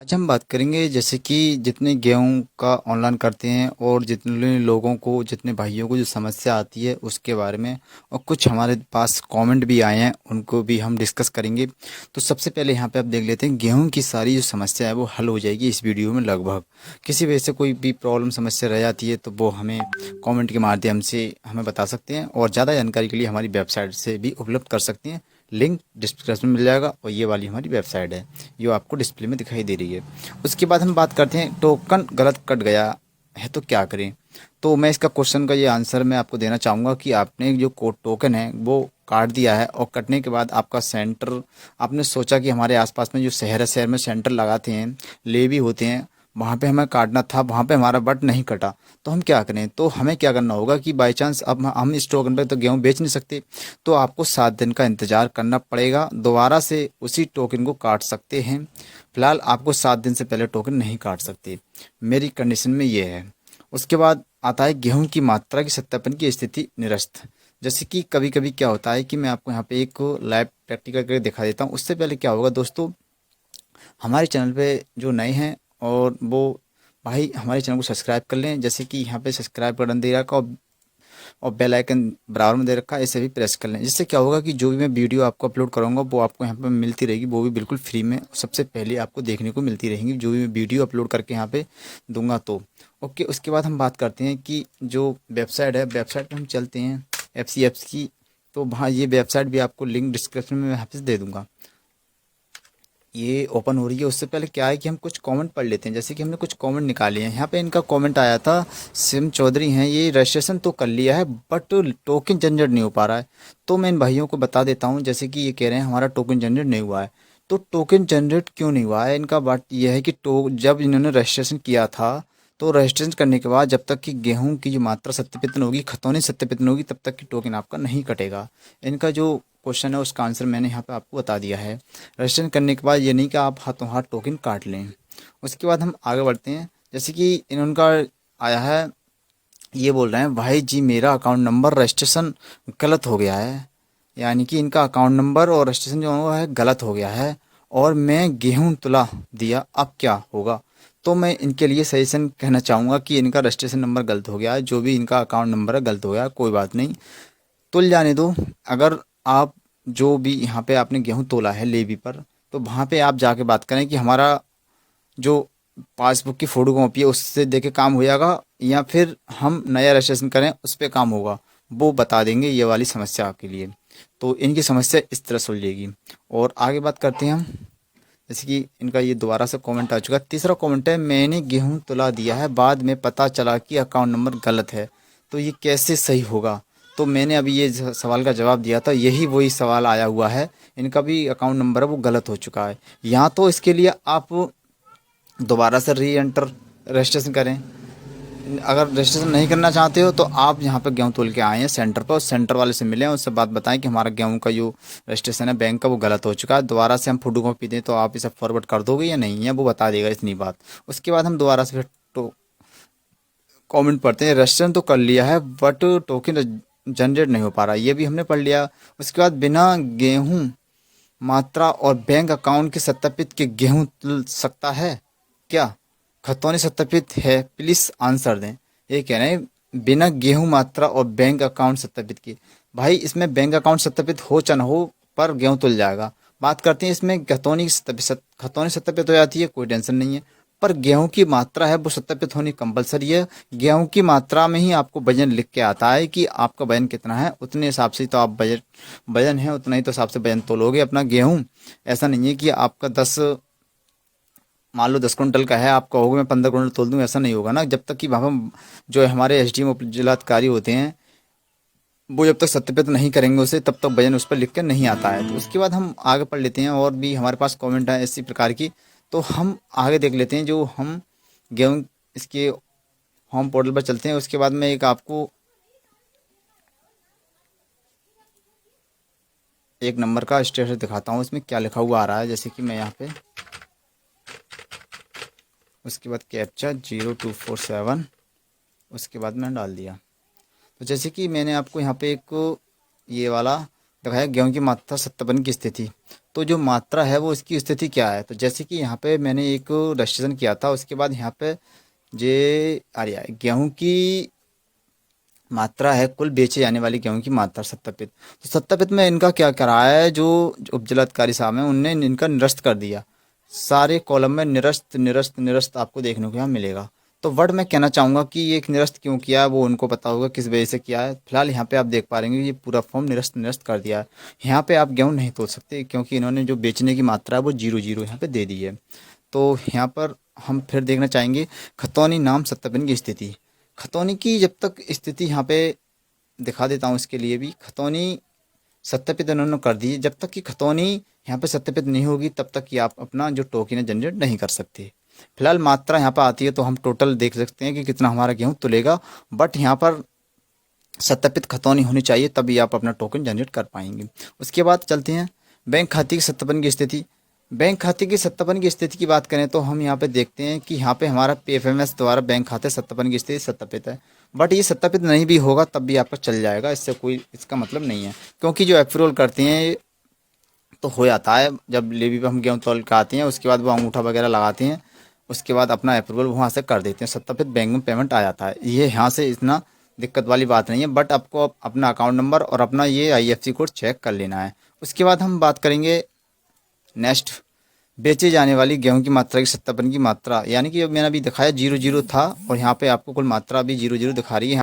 आज हम बात करेंगे जैसे कि जितने गेहूं का ऑनलाइन करते हैं और जितने लोगों को जितने भाइयों को जो समस्या आती है उसके बारे में। और कुछ हमारे पास कमेंट भी आए हैं उनको भी हम डिस्कस करेंगे। तो सबसे पहले यहाँ पे आप देख लेते हैं गेहूं की सारी जो समस्या है वो हल हो जाएगी इस वीडियो में। लगभग किसी वजह से कोई भी प्रॉब्लम समस्या रह जाती है तो वो हमें कॉमेंट के माध्यम से हमें बता सकते हैं और ज़्यादा जानकारी के लिए हमारी वेबसाइट से भी उपलब्ध कर सकते हैं। लिंक डिस्क्रिप्शन में मिल जाएगा और ये वाली हमारी वेबसाइट है जो आपको डिस्प्ले में दिखाई दे रही है। उसके बाद हम बात करते हैं टोकन गलत कट गया है तो क्या करें। तो मैं इसका क्वेश्चन का ये आंसर मैं आपको देना चाहूँगा कि आपने जो कोड टोकन है वो काट दिया है और कटने के बाद आपका सेंटर आपने सोचा कि हमारे आसपास में जो शहर है शहर में सेंटर लगाते हैं ले भी होते हैं वहाँ पे हमें काटना था, वहाँ पे हमारा बट नहीं कटा। तो हम क्या करें, तो हमें क्या करना होगा कि बाई चांस अब हम इस टोकन पे तो गेहूँ बेच नहीं सकते, तो आपको 7 दिन का इंतज़ार करना पड़ेगा। दोबारा से उसी टोकन को काट सकते हैं। फिलहाल आपको 7 दिन से पहले टोकन नहीं काट सकते, मेरी कंडीशन में ये है। उसके बाद आता है गेहूं की मात्रा की सत्यापन की स्थिति निरस्त। जैसे कि कभी कभी क्या होता है कि मैं आपको यहाँ पे एक लाइव प्रैक्टिकल करके दिखा देता हूँ। उससे पहले क्या होगा दोस्तों, हमारे चैनल पे जो नए हैं और वो भाई हमारे चैनल को सब्सक्राइब कर लें। जैसे कि यहाँ पे सब्सक्राइब बटन दे रखा और बेल आइकन बराबर में दे रखा है, इसे भी प्रेस कर लें। जिससे क्या होगा कि जो भी मैं वीडियो आपको अपलोड करूँगा वो आपको यहाँ पे मिलती रहेगी, वो भी बिल्कुल फ्री में सबसे पहले आपको देखने को मिलती रहेंगी जो भी मैं वीडियो अपलोड करके यहाँ पे दूंगा। तो ओके, उसके बाद हम बात करते हैं कि जो वेबसाइट है, वेबसाइट पर हम चलते हैं FCFs की। तो वहाँ ये वेबसाइट भी आपको लिंक डिस्क्रिप्शन में मैं यहाँ पे दे दूँगा। ये ओपन हो रही है। उससे पहले क्या है कि हम कुछ कमेंट पढ़ लेते हैं। जैसे कि हमने कुछ कमेंट निकाले हैं। यहाँ पे इनका कमेंट आया था, सिम चौधरी हैं, ये रजिस्ट्रेशन तो कर लिया है बट टोकन जनरेट नहीं हो पा रहा है। तो मैं इन भाइयों को बता देता हूँ, जैसे कि ये कह रहे हैं हमारा टोकन जनरेट नहीं हुआ है। तो टोकन जनरेट क्यों नहीं हुआ है, इनका बात यह है कि जब इन्होंने रजिस्ट्रेशन किया था तो रजिस्ट्रेशन करने के बाद जब तक कि गेहूं की जो मात्रा सत्यापित नहीं होगी, खतौनी सत्यापित नहीं होगी, तब तक कि टोकन आपका नहीं कटेगा। इनका जो क्वेश्चन है उसका आंसर मैंने यहाँ पे आपको बता दिया है। रजिस्ट्रेशन करने के बाद ये नहीं कि आप हाथों हाथ टोकन काट लें। उसके बाद हम आगे बढ़ते हैं। जैसे कि इनका आया है, ये बोल रहे हैं भाई जी मेरा अकाउंट नंबर रजिस्ट्रेशन गलत हो गया है। यानी कि इनका अकाउंट नंबर और रजिस्ट्रेशन जो हुआ है गलत हो गया है और मैं गेहूं तुला दिया, अब क्या होगा। तो मैं इनके लिए सजेशन कहना चाहूँगा कि इनका रजिस्ट्रेशन नंबर गलत हो गया है, जो भी इनका अकाउंट नंबर है गलत हो गया है, कोई बात नहीं, तुल जाने दो। अगर आप जो भी यहाँ पे आपने गेहूं तोला है लेवी पर, तो वहाँ पे आप जाके बात करें कि हमारा जो पासबुक की फोटो कॉपी है उससे दे के काम हो जाएगा या फिर हम नया रजिस्ट्रेशन करें उस पर काम होगा, वो बता देंगे ये वाली समस्या के लिए। तो इनकी समस्या इस तरह सुलझेगी। और आगे बात करते हैं हम। जैसे कि इनका ये दोबारा से कमेंट आ चुका है। तीसरा कमेंट है, मैंने गेहूं तुला दिया है, बाद में पता चला कि अकाउंट नंबर गलत है, तो ये कैसे सही होगा। तो मैंने अभी ये सवाल का जवाब दिया था, यही वही सवाल आया हुआ है। इनका भी अकाउंट नंबर है वो गलत हो चुका है। यहाँ तो इसके लिए आप दोबारा से री एंटर रजिस्ट्रेशन करें। अगर रजिस्ट्रेशन नहीं करना चाहते हो तो आप यहाँ पे गेहूँ तोल के आए हैं सेंटर पर, उस सेंटर वाले से मिलें, उससे बात बताएं कि हमारा गेहूँ का जो रजिस्ट्रेशन है बैंक का वो गलत हो चुका है, दोबारा से हम फोटो कॉपी दें तो आप इसे फॉरवर्ड कर दोगे या नहीं है, वो बता देगा इतनी बात। उसके बाद हम दोबारा से फिर तो कमेंट पढ़ते हैं, रजिस्ट्रेशन तो कर लिया है बट टोकन जनरेट नहीं हो पा रहा, ये भी हमने पढ़ लिया। उसके बाद बिना गेहूँ मात्रा और बैंक अकाउंट के सत्यापित के गेहूँ तुल सकता है क्या, खतौनी सत्यापित है, प्लीज आंसर दें। ये कह रहे हैं बिना गेहूं मात्रा और बैंक अकाउंट सत्यापित किए। भाई इसमें बैंक अकाउंट सत्यापित हो चाहे ना हो पर गेहूं तुल जाएगा। बात करते हैं इसमें खतौनी सत्यापित हो जाती है, कोई टेंशन नहीं है, पर गेहूं की मात्रा है वो सत्यापित होनी कंपलसरी है। गेहूं की मात्रा में ही आपको वजन लिख के आता है कि आपका वजन कितना है, उतने हिसाब से तो आप वजन है उतना ही तो हिसाब से वजन तोलोगे अपना गेहूं। ऐसा नहीं है कि आपका 10 मान लो 10 कुंटल का है, आप कहोगे मैं 15 कुंटल तोल दूँ, ऐसा नहीं होगा ना। जब तक कि वहाँ जो है हमारे SDM जिलाधिकारी होते हैं वो जब तक सत्यापित नहीं करेंगे उसे, तब तक वजन उस पर लिख कर नहीं आता है। तो उसके बाद हम आगे पढ़ लेते हैं, और भी हमारे पास कमेंट है इसी प्रकार की। तो हम आगे देख लेते हैं जो हम गेहूँ इसके होम पोर्टल पर चलते हैं। उसके बाद मैं एक आपको एक नंबर का स्टेटस दिखाता हूँ, इसमें क्या लिखा हुआ आ रहा है। जैसे कि मैं यहाँ पे उसके बाद कैप्चा 0247, उसके बाद मैंने डाल दिया। तो जैसे कि मैंने आपको यहाँ पे एक ये वाला दिखाया गेहूं की मात्रा सत्यापन की स्थिति। तो जो मात्रा है वो इसकी स्थिति क्या है। तो जैसे कि यहाँ पे मैंने एक रजिस्ट्रेशन किया था, उसके बाद यहाँ पे जे आ रहा है गेहूं की मात्रा है, कुल बेचे जाने वाली गेहूं की मात्रा सत्यापित। तो सत्यापित में इनका क्या करा है, जो उपजिलाधिकारी साहब हैं उनने इनका निरस्त कर दिया। सारे कॉलम में निरस्त निरस्त निरस्त आपको देखने को यहाँ मिलेगा। तो वर्ड मैं कहना चाहूँगा कि ये एक निरस्त क्यों किया है वो उनको पता होगा किस वजह से किया है। फिलहाल यहाँ पे आप देख पा रहे हैं ये पूरा फॉर्म निरस्त निरस्त कर दिया है। यहाँ पे आप गेहूँ नहीं तोल सकते क्योंकि इन्होंने जो बेचने की मात्रा है वो 00 यहाँ पे दे दी है। तो यहाँ पर हम फिर देखना चाहेंगे खतौनी नाम सत्यापन की स्थिति। खतौनी की जब तक स्थिति यहाँ पे दिखा देता हूँ, इसके लिए भी खतौनी सत्यापित उन्होंने कर दी है। जब तक कि खतौनी यहाँ पे सत्यापित नहीं होगी तब तक कि आप अपना जो टोकन है जनरेट नहीं कर सकते। फिलहाल मात्रा यहाँ पर आती है तो हम टोटल देख सकते हैं कि कितना हमारा गेहूँ तुलेगा, बट यहाँ पर सत्यापित खतौनी होनी चाहिए तभी आप अपना टोकन जनरेट कर पाएंगे। उसके बाद चलते हैं बैंक खाते की सत्यापन की स्थिति। बैंक खाते की सत्यापन की स्थिति की बात करें तो हम यहाँ पे देखते हैं कि यहाँ पे हमारा PFMS द्वारा बैंक खाते सत्यापन की स्थिति सत्यापित है, बट ये सत्यापित नहीं भी होगा तब भी आपका चल जाएगा, इससे कोई इसका मतलब नहीं है। क्योंकि जो अप्रूवल करते हैं तो हो जाता है, जब लेवी पे हम गेहूँ तौल के आते हैं उसके बाद वो अंगूठा वगैरह लगाते हैं, उसके बाद अपना अप्रूवल वहाँ से कर देते हैं, सत्यापित बैंक में पेमेंट आ जाता है। ये यहाँ से इतना दिक्कत वाली बात नहीं है, बट आपको अपना अकाउंट नंबर और अपना ये IFSC कोड चेक कर लेना है। उसके बाद हम बात करेंगे नेक्स्ट बेचे जाने वाली गेहूं की मात्रा की सत्यापन की मात्रा, यानी कि मैंने अभी दिखाया 00 था और यहाँ पे आपको कुल मात्रा अभी 00 दिखा रही है।